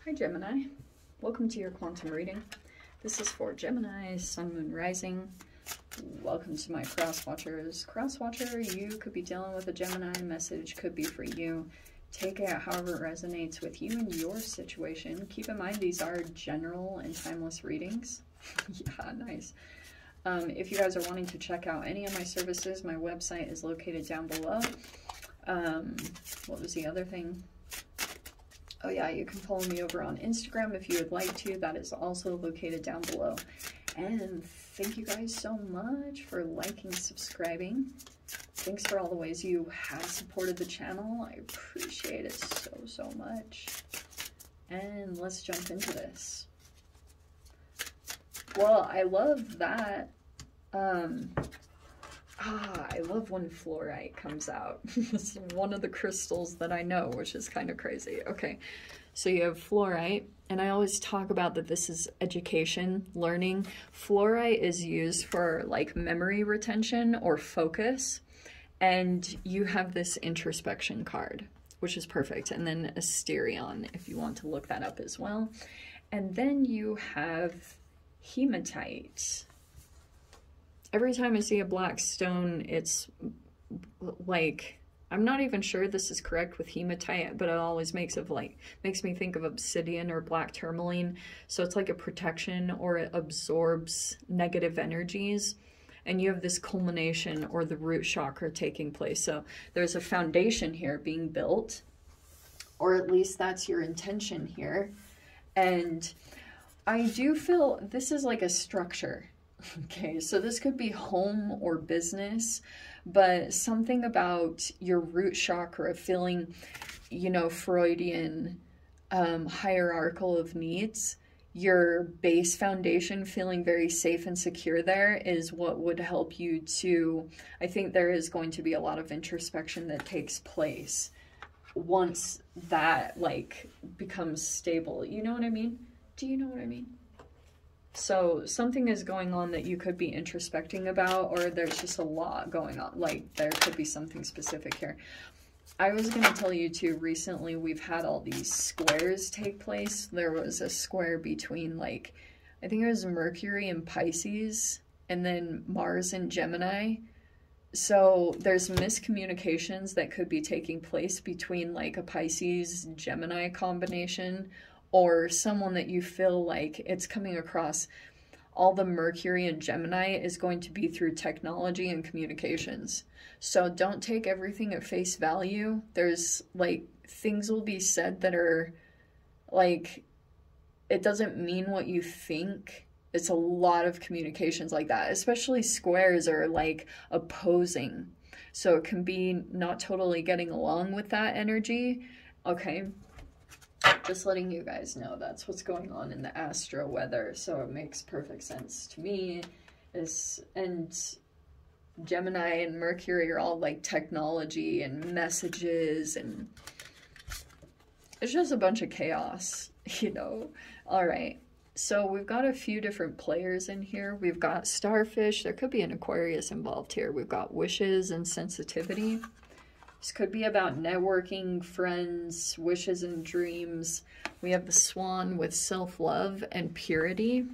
Hi Gemini, welcome to your quantum reading. This is for Gemini, Sun, Moon, Rising. Welcome to my cross watchers. Cross watcher, you could be dealing with a Gemini. Message could be for you. Take it however it resonates with you and your situation. Keep in mind these are general and timeless readings. Yeah, nice. If you guys are wanting to check out any of my services, my website is located down below. What was the other thing? Oh yeah, you can follow me over on Instagram if you would like to. That is also located down below. And thank you guys so much for liking, subscribing. Thanks for all the ways you have supported the channel. I appreciate it so much. And let's jump into this. Well, I love that. I love when fluorite comes out. It's one of the crystals that I know, which is kind of crazy. Okay, so you have fluorite, and I always talk about that this is education, learning. Fluorite is used for like memory retention or focus, and you have this introspection card, which is perfect, and then Asterion, if you want to look that up as well. And then you have hematite. Every time I see a black stone, it's like, I'm not even sure this is correct with hematite, but it always makes me think of obsidian or black tourmaline. So it's like a protection, or it absorbs negative energies. And you have this culmination or the root chakra taking place. So there's a foundation here being built, or at least that's your intention here. And I do feel this is like a structure. Okay, so this could be home or business, but something about your root chakra feeling, you know, Freudian, hierarchical of needs, your base foundation feeling very safe and secure there is what would help you to, I think there is going to be a lot of introspection that takes place once that like becomes stable. You know what I mean? Do you know what I mean? So something is going on that you could be introspecting about, or there's just a lot going on. Like there could be something specific here. I was going to tell you too, recently we've had all these squares take place. There was a square between like, I think it was Mercury and Pisces, and then Mars and Gemini. So there's miscommunications that could be taking place between like a Pisces-Gemini combination, or someone that you feel like it's coming across. All the Mercury and Gemini is going to be through technology and communications. So don't take everything at face value. There's like things will be said that are like, it doesn't mean what you think. It's a lot of communications like that, especially squares are like opposing. So it can be not totally getting along with that energy. Okay. Just letting you guys know that's what's going on in the astro weather, so it makes perfect sense to me. And Gemini and Mercury are all like technology and messages, and it's just a bunch of chaos, you know. All right, so we've got a few different players in here. We've got starfish. There could be an Aquarius involved here. We've got wishes and sensitivity. This could be about networking, friends, wishes and dreams. We have the swan with self-love and purity.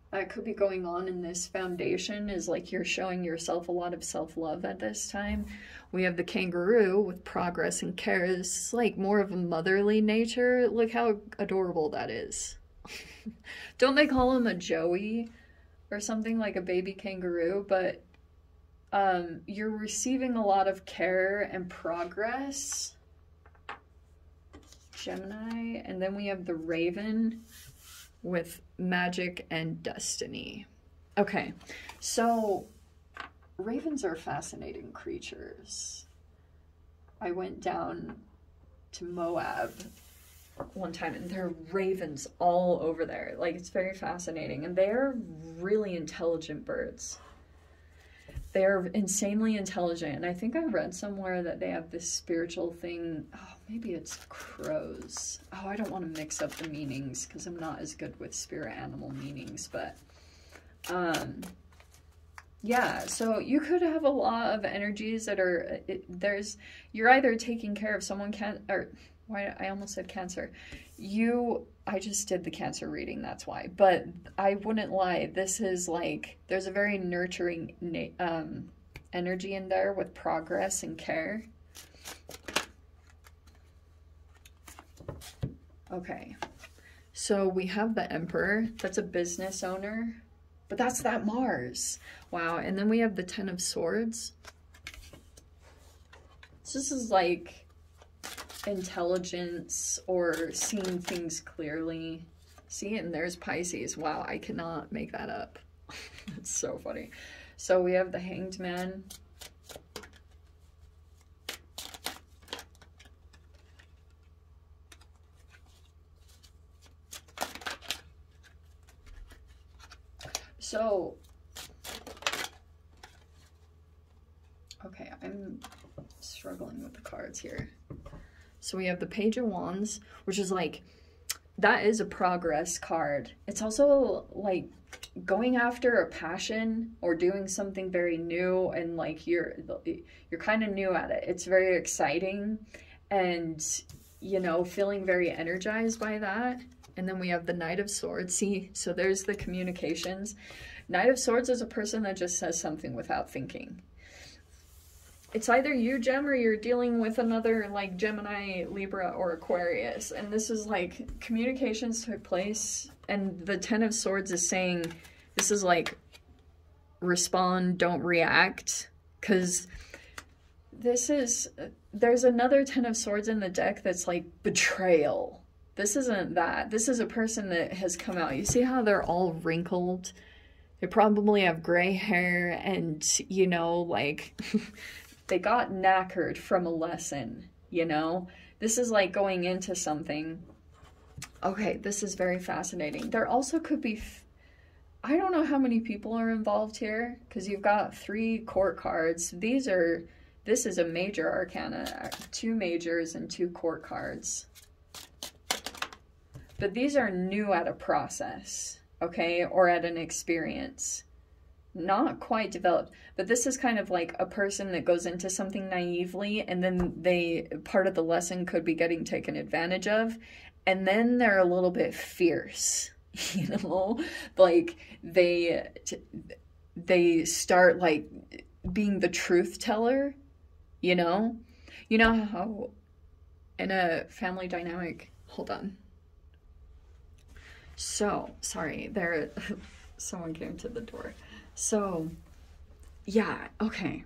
That could be going on in this foundation, is like you're showing yourself a lot of self-love at this time. We have the kangaroo with progress and care. This is like more of a motherly nature. Look how adorable that is. Don't they call him a Joey or something, like a baby kangaroo? But you're receiving a lot of care and progress, Gemini. And then we have the raven with magic and destiny. Okay, so ravens are fascinating creatures. I went down to Moab one time and there are ravens all over there. Like, it's very fascinating, and they're really intelligent birds. They're insanely intelligent, and I think I read somewhere that they have this spiritual thing. Oh, maybe it's crows. Oh, I don't want to mix up the meanings because I'm not as good with spirit animal meanings, but yeah, so you could have a lot of energies that are, you're either taking care of someone, or Why, I almost said Cancer. I just did the Cancer reading, that's why. But I wouldn't lie, this is like, there's a very nurturing energy in there with progress and care. Okay, so we have the Emperor. That's a business owner, but that's that Mars. Wow, and then we have the Ten of Swords. So this is like intelligence or seeing things clearly. See, and there's Pisces. Wow, I cannot make that up. It's so funny. So we have the Hanged Man. So, okay, I'm struggling with the cards here. So we have the Page of Wands, which is like, that is a progress card. It's also like going after a passion or doing something very new, and like you're kind of new at it. It's very exciting, and you know, feeling very energized by that. And then we have the Knight of Swords. See, so there's the communications. Knight of Swords is a person that just says something without thinking. It's either you, Gem, or you're dealing with another like Gemini, Libra, or Aquarius. And this is like communications took place. And the Ten of Swords is saying, this is like respond, don't react. Because this is, there's another Ten of Swords in the deck that's like betrayal. This isn't that. This is a person that has come out. You see how they're all wrinkled? They probably have gray hair and, you know, like, they got knackered from a lesson, you know? This is like going into something. Okay, this is very fascinating. There also could be, I don't know how many people are involved here, because you've got 3 court cards. This is a major arcana, 2 majors and 2 court cards. But these are new at a process, okay, or at an experience. Not quite developed, but this is kind of like a person that goes into something naively, and then part of the lesson could be getting taken advantage of, and then they're a little bit fierce, you know, like they start like being the truth teller, you know how in a family dynamic, hold on. So, sorry, someone came to the door. So, yeah, okay.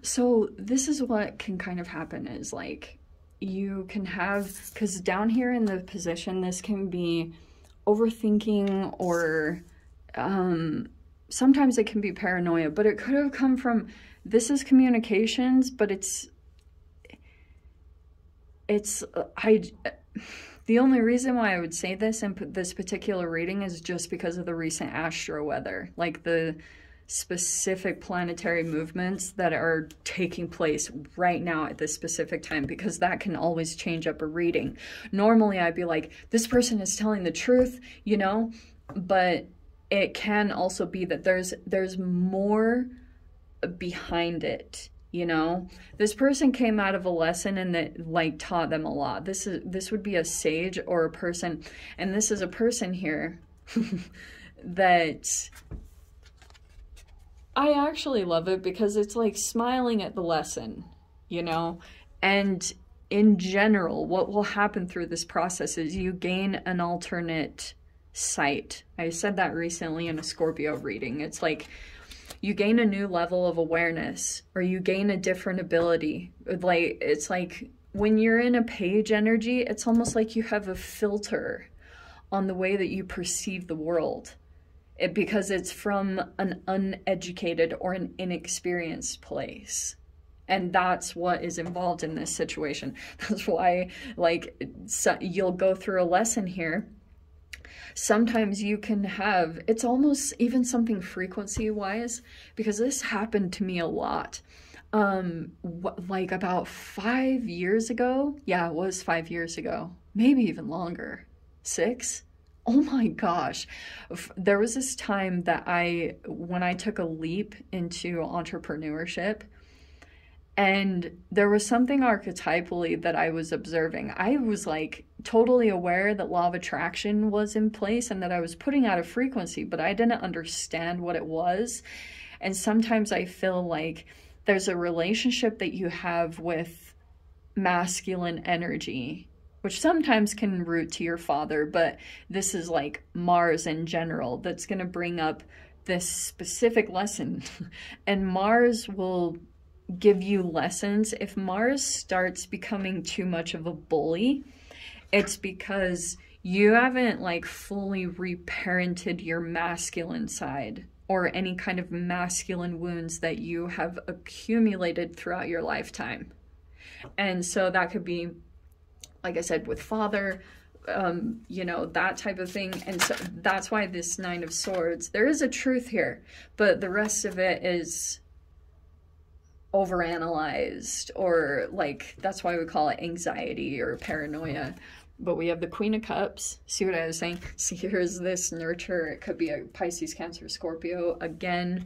So, this is what can kind of happen is, like, you can have, because down here in the position, this can be overthinking or sometimes it can be paranoia, but it could have come from, this is communications, but the only reason why I would say this in this particular reading is just because of the recent astro weather, like the specific planetary movements that are taking place right now at this specific time, because that can always change up a reading. Normally I'd be like, this person is telling the truth, you know, but it can also be that there's more behind it. You know, this person came out of a lesson and that like taught them a lot. This would be a sage or a person, and this is a person here that I actually love it because it's like smiling at the lesson, you know. And in general, what will happen through this process is you gain an alternate sight. I said that recently in a Scorpio reading. It's like you gain a new level of awareness, or you gain a different ability. Like, it's like when you're in a page energy, it's almost like you have a filter on the way that you perceive the world. Because it's from an uneducated or an inexperienced place. And that's what is involved in this situation. That's why, like, you'll go through a lesson here. Sometimes you can have, it's almost even something frequency-wise, because this happened to me a lot. Like about 5 years ago, yeah, it was 5 years ago, maybe even longer, 6? Oh my gosh. There was this time that when I took a leap into entrepreneurship, And there was something archetypally that I was observing. I was like totally aware that law of attraction was in place and that I was putting out a frequency, but I didn't understand what it was. And sometimes I feel like there's a relationship that you have with masculine energy, which sometimes can root to your father, but this is like Mars in general that's going to bring up this specific lesson. And Mars will give you lessons. If Mars starts becoming too much of a bully, it's because you haven't like fully reparented your masculine side or any kind of masculine wounds that you have accumulated throughout your lifetime. And so that could be, like I said, with father, you know, that type of thing. And so that's why this Nine of Swords, there is a truth here, but the rest of it is overanalyzed, or like, that's why we call it anxiety or paranoia. But we have the Queen of Cups. See what I was saying? See, here's this nurture. It could be a Pisces, Cancer, Scorpio. Again,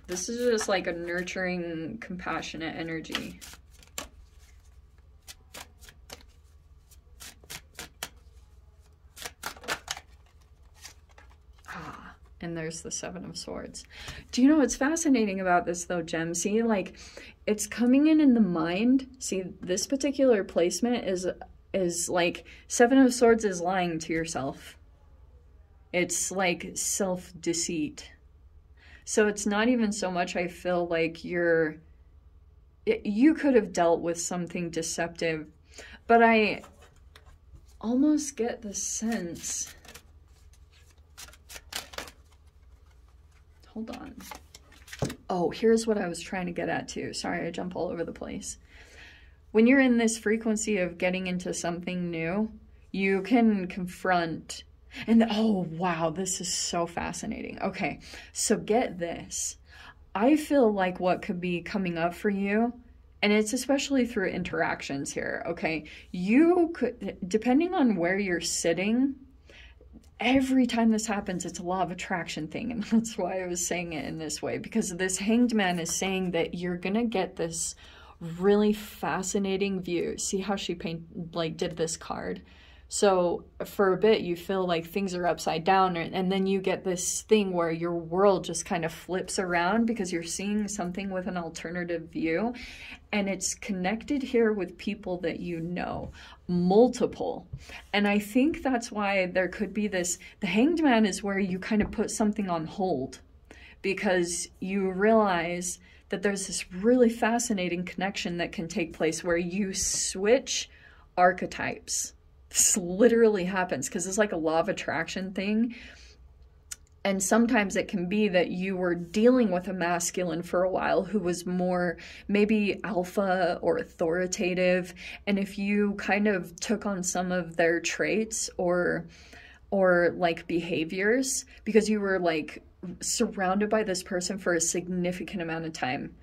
this is just like a nurturing, compassionate energy. And there's the Seven of Swords. Do you know what's fascinating about this though, Gem? See, like, it's coming in the mind. See, this particular placement is like, Seven of Swords is lying to yourself. It's like self-deceit. So it's not even so much, I feel like you could have dealt with something deceptive, but I almost get the sense, hold on. Oh, here's what I was trying to get at too. Sorry, I jump all over the place. When you're in this frequency of getting into something new, you can confront, and oh, wow, this is so fascinating. Okay, so get this. I feel like what could be coming up for you, and it's especially through interactions here, okay? You could, depending on where you're sitting, every time this happens, it's a law of attraction thing. And that's why I was saying it in this way, because this Hanged Man is saying that you're going to get this really fascinating view. See how she did this card? So for a bit, you feel like things are upside down, and then you get this thing where your world just kind of flips around because you're seeing something with an alternative view. And it's connected here with people that you know, multiple. And I think that's why there could be this, the Hanged Man is where you kind of put something on hold because you realize that there's this really fascinating connection that can take place where you switch archetypes. This literally happens because it's like a law of attraction thing. And sometimes it can be that you were dealing with a masculine for a while who was more maybe alpha or authoritative. And if you kind of took on some of their traits or like behaviors, because you were like surrounded by this person for a significant amount of time,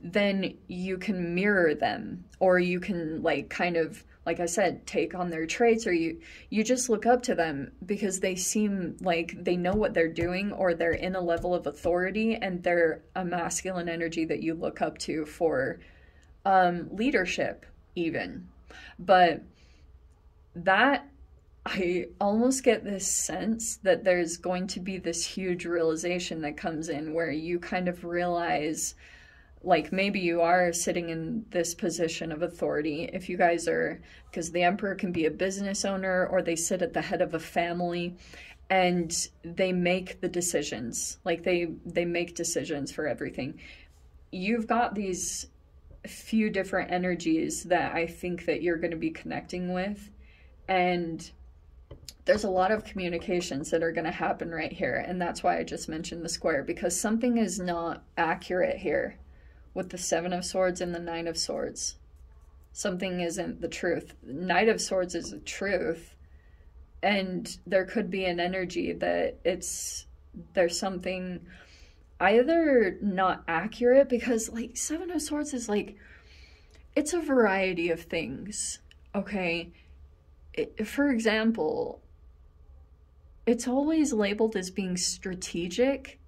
then you can mirror them, or you can like kind of, like I said, take on their traits, or you just look up to them because they seem like they know what they're doing, or they're in a level of authority and they're a masculine energy that you look up to for leadership even. But that, I almost get this sense that there's going to be this huge realization that comes in where you kind of realize, like, maybe you are sitting in this position of authority. If you guys are, because the Emperor can be a business owner, or they sit at the head of a family and they make the decisions. Like they make decisions for everything. You've got these few different energies that I think that you're going to be connecting with. And there's a lot of communications that are going to happen right here. And that's why I just mentioned the square, because something is not accurate here. With the Seven of Swords and the Nine of Swords, something isn't the truth. Knight of Swords is the truth, and there could be an energy that there's something either not accurate, because like Seven of Swords is like, it's a variety of things, okay? For example, it's always labeled as being strategic,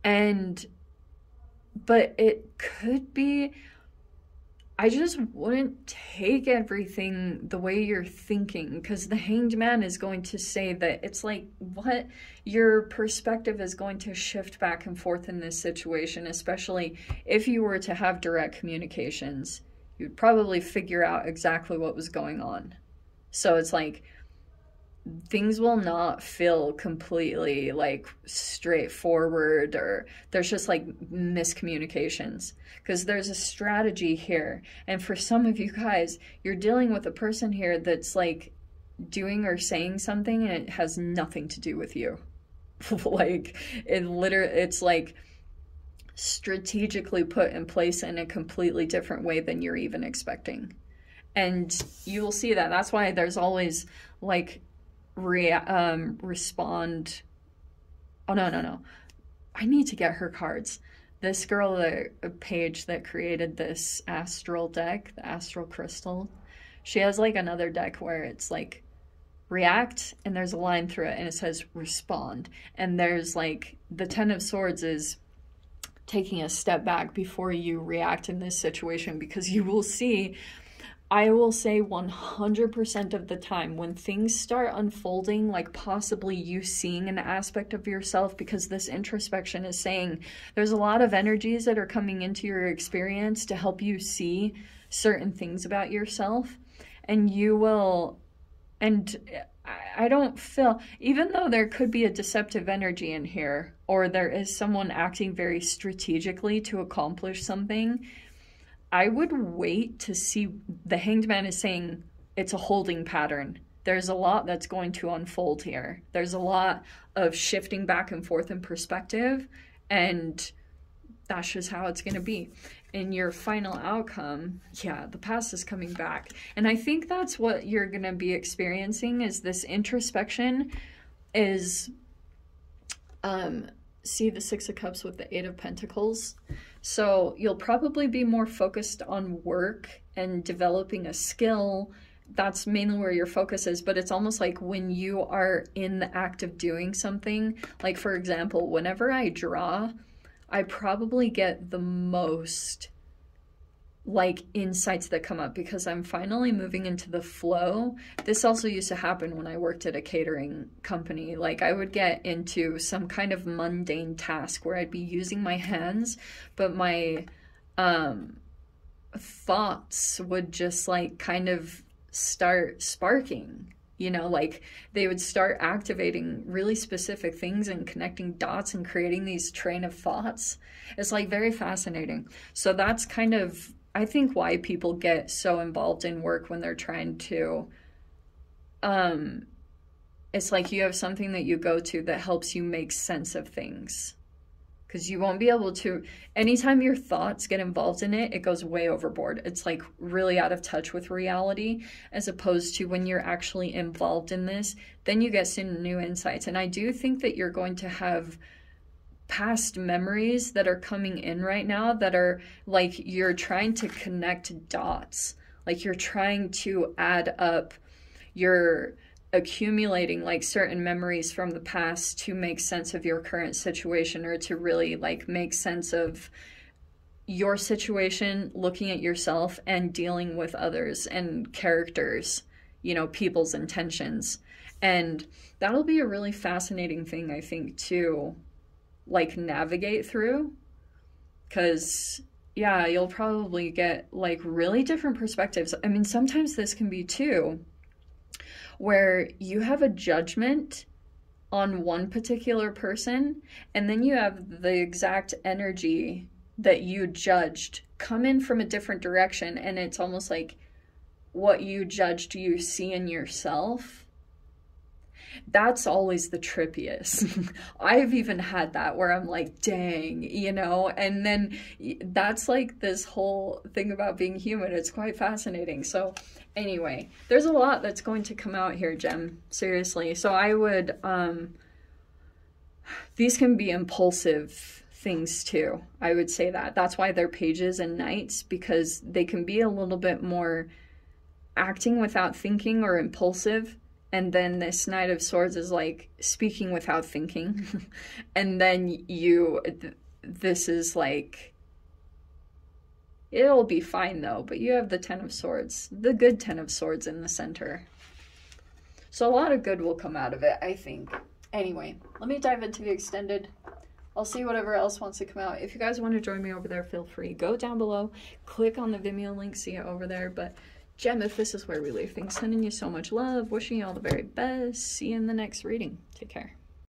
and but it could be, I just wouldn't take everything the way you're thinking, because the Hanged Man is going to say that it's like what your perspective is going to shift back and forth in this situation, especially if you were to have direct communications. You'd probably figure out exactly what was going on. So it's like things will not feel completely like straightforward, or there's just like miscommunications, because there's a strategy here. And for some of you guys, you're dealing with a person here that's like doing or saying something and it has nothing to do with you. Like it's like strategically put in place in a completely different way than you're even expecting. And you will see that. That's why there's always like respond. Oh, no. I need to get her cards. This girl, Paige, that created this Astral deck, the Astral Crystal, she has like another deck where it's like react and there's a line through it and it says respond. And there's like the Ten of Swords is taking a step back before you react in this situation, because you will see, I will say 100% of the time when things start unfolding, like possibly you seeing an aspect of yourself, because this introspection is saying there's a lot of energies that are coming into your experience to help you see certain things about yourself, and you will, and I don't feel, even though there could be a deceptive energy in here, or there is someone acting very strategically to accomplish something, I would wait to see. The Hanged Man is saying it's a holding pattern. There's a lot that's going to unfold here. There's a lot of shifting back and forth in perspective, and that's just how it's going to be. In your final outcome, yeah, the past is coming back. And I think that's what you're going to be experiencing, is this introspection is, see the Six of Cups with the Eight of Pentacles. So you'll probably be more focused on work and developing a skill. That's mainly where your focus is, but it's almost like when you are in the act of doing something, like for example, whenever I draw, I probably get the most like insights that come up because I'm finally moving into the flow. This also used to happen when I worked at a catering company. Like I would get into some kind of mundane task where I'd be using my hands, but my thoughts would just like kind of start sparking. You know, like they would start activating really specific things and connecting dots and creating these train of thoughts. It's like very fascinating. So that's kind of, I think, why people get so involved in work when they're trying to, it's like you have something that you go to that helps you make sense of things. Because you won't be able to, anytime your thoughts get involved in it, it goes way overboard. It's like really out of touch with reality, as opposed to when you're actually involved in this, then you get some new insights. And I do think that you're going to have past memories that are coming in right now that are like you're trying to connect dots. Like you're trying to add up, you're accumulating like certain memories from the past to make sense of your current situation, or to really like make sense of your situation, looking at yourself and dealing with others and characters, you know, people's intentions. And that'll be a really fascinating thing, I think, to like navigate through, because yeah, you'll probably get like really different perspectives. I mean, sometimes this can be too where you have a judgment on one particular person, and then you have the exact energy that you judged come in from a different direction, and it's almost like what you judged you see in yourself. That's always the trippiest. I've even had that where I'm like, dang, you know, and then that's like this whole thing about being human. It's quite fascinating. So anyway, there's a lot that's going to come out here, Gem, seriously. So I would, these can be impulsive things too. I would say that. That's why they're pages and knights, because they can be a little bit more acting without thinking or impulsive. And then this Knight of Swords is like speaking without thinking. And then this is like It'll be fine though, but you have the Ten of Swords, the good Ten of Swords in the center. So a lot of good will come out of it, I think. Anyway, let me dive into the extended. I'll see whatever else wants to come out. If you guys want to join me over there, feel free. Go down below, click on the Vimeo link, see it over there. But Gem, if this is where we leave things, sending you so much love, wishing you all the very best. See you in the next reading. Take care.